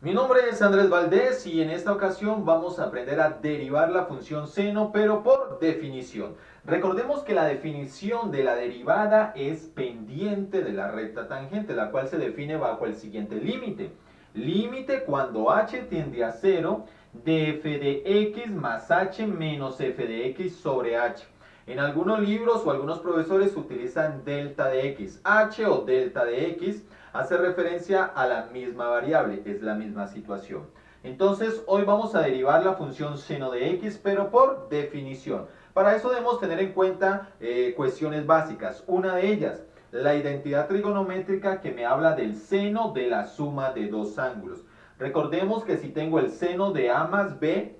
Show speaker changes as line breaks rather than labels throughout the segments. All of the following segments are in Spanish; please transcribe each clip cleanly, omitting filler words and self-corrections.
Mi nombre es Andrés Valdés y en esta ocasión vamos a aprender a derivar la función seno, pero por definición. Recordemos que la definición de la derivada es pendiente de la recta tangente, la cual se define bajo el siguiente límite. Límite cuando h tiende a 0 de f de x más h menos f de x sobre h. En algunos libros o algunos profesores utilizan delta de x. H o delta de x hace referencia a la misma variable, es la misma situación. Entonces, hoy vamos a derivar la función seno de x, pero por definición. Para eso debemos tener en cuenta cuestiones básicas. Una de ellas, la identidad trigonométrica que me habla del seno de la suma de dos ángulos. Recordemos que si tengo el seno de a más b,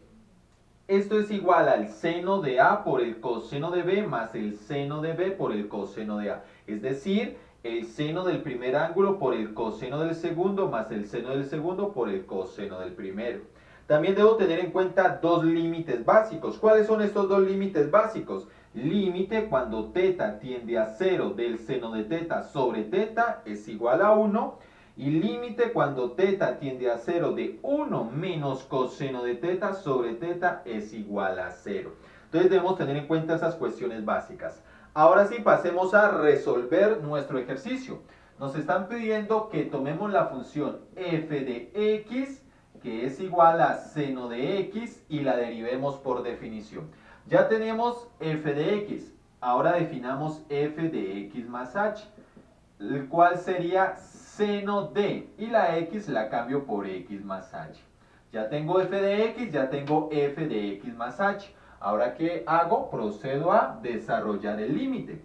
esto es igual al seno de A por el coseno de B más el seno de B por el coseno de A. Es decir, el seno del primer ángulo por el coseno del segundo más el seno del segundo por el coseno del primero. También debo tener en cuenta dos límites básicos. ¿Cuáles son estos dos límites básicos? Límite cuando θ tiende a 0 del seno de θ sobre θ es igual a 1 y límite cuando θ tiende a 0 de 1 menos coseno de θ sobre θ es igual a 0. Entonces debemos tener en cuenta esas cuestiones básicas. Ahora sí, pasemos a resolver nuestro ejercicio. Nos están pidiendo que tomemos la función f de x, que es igual a seno de x, y la derivemos por definición. Ya tenemos f de x. Ahora definamos f de x más h, el cual sería seno de, y la x la cambio por x más h. Ya tengo f de x, ya tengo f de x más h. Ahora, ¿qué hago? Procedo a desarrollar el límite.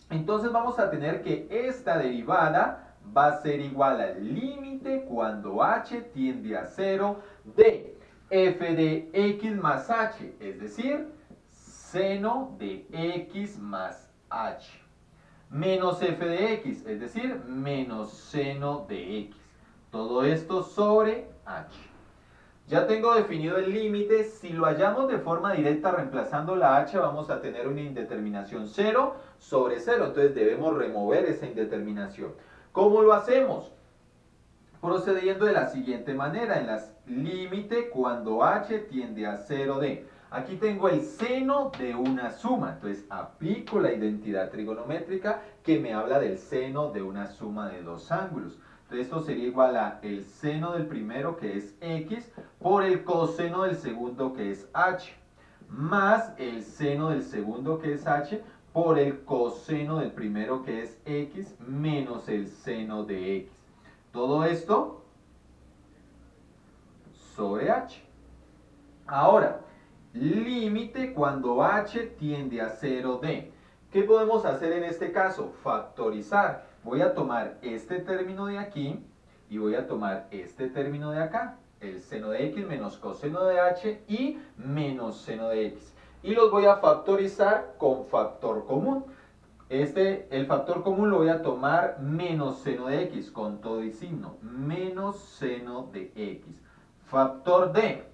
Entonces vamos a tener que esta derivada va a ser igual al límite cuando h tiende a 0 de f de x más h, es decir, seno de x más h, menos f de x, es decir, menos seno de x. Todo esto sobre h. Ya tengo definido el límite. Si lo hallamos de forma directa reemplazando la h, vamos a tener una indeterminación 0 sobre 0. Entonces debemos remover esa indeterminación. ¿Cómo lo hacemos? Procediendo de la siguiente manera, en las límite cuando h tiende a 0 de. Aquí tengo el seno de una suma, entonces aplico la identidad trigonométrica que me habla del seno de una suma de dos ángulos. Entonces esto sería igual a el seno del primero, que es x, por el coseno del segundo, que es h, más el seno del segundo, que es h, por el coseno del primero, que es x, menos el seno de x. Todo esto sobre h. Ahora, límite cuando h tiende a 0 de. ¿Qué podemos hacer en este caso? Factorizar. Voy a tomar este término de aquí y voy a tomar este término de acá. El seno de x menos coseno de h y menos seno de x. Y los voy a factorizar con factor común. El factor común lo voy a tomar menos seno de x, con todo y signo. Menos seno de x. Factor de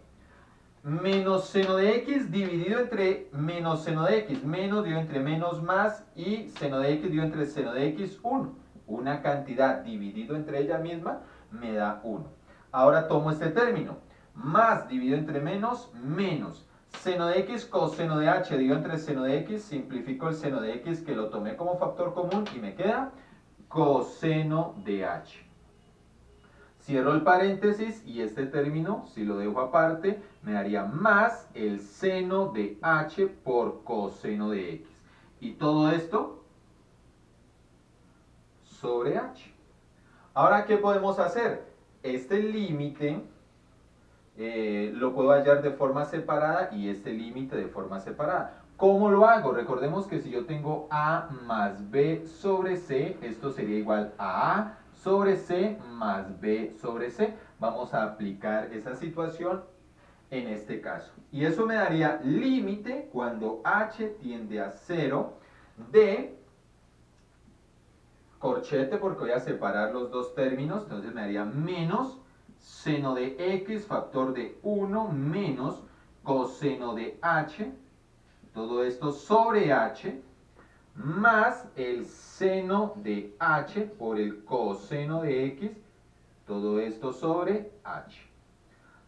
menos seno de x dividido entre menos seno de x. Menos dividido entre menos más y seno de x dividido entre seno de x 1. Una cantidad dividido entre ella misma me da 1. Ahora tomo este término. Más dividido entre menos, menos. Seno de x coseno de h dividido entre seno de x. Simplifico el seno de x que lo tomé como factor común y me queda coseno de h. Cierro el paréntesis y este término, si lo dejo aparte, me daría más el seno de h por coseno de x. Y todo esto sobre h. Ahora, ¿qué podemos hacer? Este límite lo puedo hallar de forma separada y este límite de forma separada. ¿Cómo lo hago? Recordemos que si yo tengo a más b sobre c, esto sería igual a sobre c más b sobre c. Vamos a aplicar esa situación en este caso. Y eso me daría límite cuando h tiende a 0 de corchete, porque voy a separar los dos términos, entonces me daría menos seno de x factor de 1 menos coseno de h, todo esto sobre h, más el seno de h por el coseno de x Todo esto sobre h.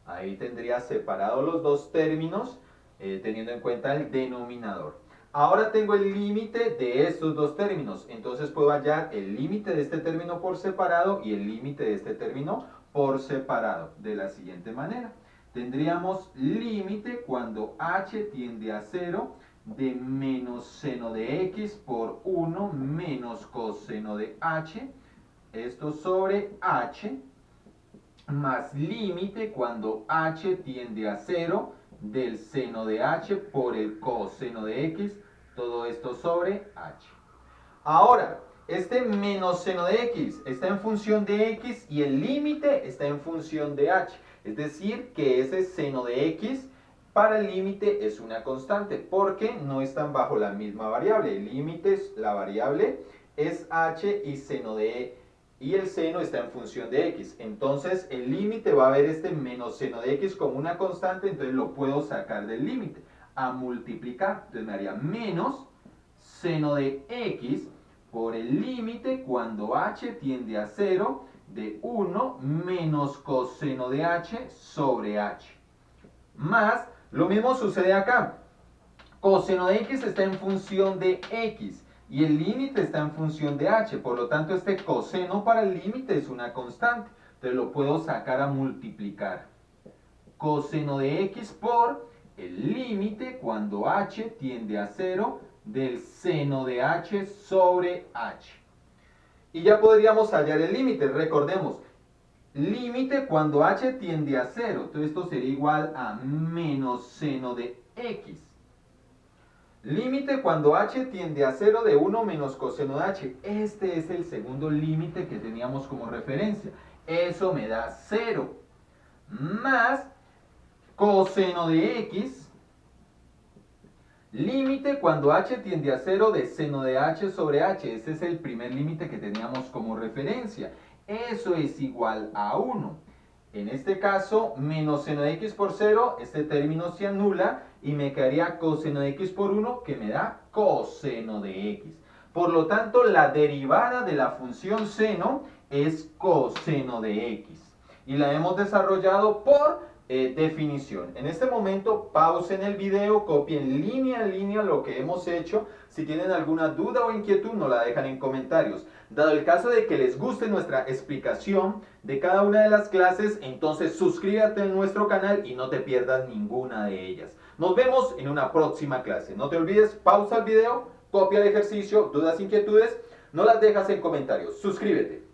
Ahí tendría separados los dos términos, teniendo en cuenta el denominador. Ahora tengo el límite de estos dos términos, entonces puedo hallar el límite de este término por separado y el límite de este término por separado, de la siguiente manera. Tendríamos límite cuando h tiende a 0 de menos seno de x por 1 menos coseno de h, esto sobre h, más límite cuando h tiende a 0 del seno de h por el coseno de x, todo esto sobre h. Ahora, este menos seno de x está en función de x y el límite está en función de h. Es decir, que ese seno de x para el límite es una constante porque no están bajo la misma variable. El límite, la variable es h y seno de y el seno está en función de x. Entonces el límite va a ver este menos seno de x como una constante, entonces lo puedo sacar del límite a multiplicar. Entonces me haría menos seno de x por el límite cuando h tiende a 0 de 1 menos coseno de h sobre h. Más, lo mismo sucede acá. Coseno de x está en función de x y el límite está en función de h, por lo tanto este coseno para el límite es una constante, entonces lo puedo sacar a multiplicar. Coseno de x por el límite cuando h tiende a 0 del seno de h sobre h. Y ya podríamos hallar el límite, recordemos, límite cuando h tiende a 0, entonces esto sería igual a menos seno de x. Límite cuando h tiende a 0 de 1 menos coseno de h. Este es el segundo límite que teníamos como referencia. Eso me da 0. Más coseno de x. Límite cuando h tiende a 0 de seno de h sobre h. Ese es el primer límite que teníamos como referencia. Eso es igual a 1. En este caso, menos seno de x por 0, este término se anula y me quedaría coseno de x por 1, que me da coseno de x. Por lo tanto, la derivada de la función seno es coseno de x. Y la hemos desarrollado por definición. En este momento, pausen el video, copien línea a línea lo que hemos hecho. Si tienen alguna duda o inquietud, nos la dejan en comentarios. Dado el caso de que les guste nuestra explicación de cada una de las clases, entonces suscríbete a nuestro canal y no te pierdas ninguna de ellas. Nos vemos en una próxima clase. No te olvides, pausa el video, copia el ejercicio, dudas, inquietudes, no las dejas en comentarios. Suscríbete.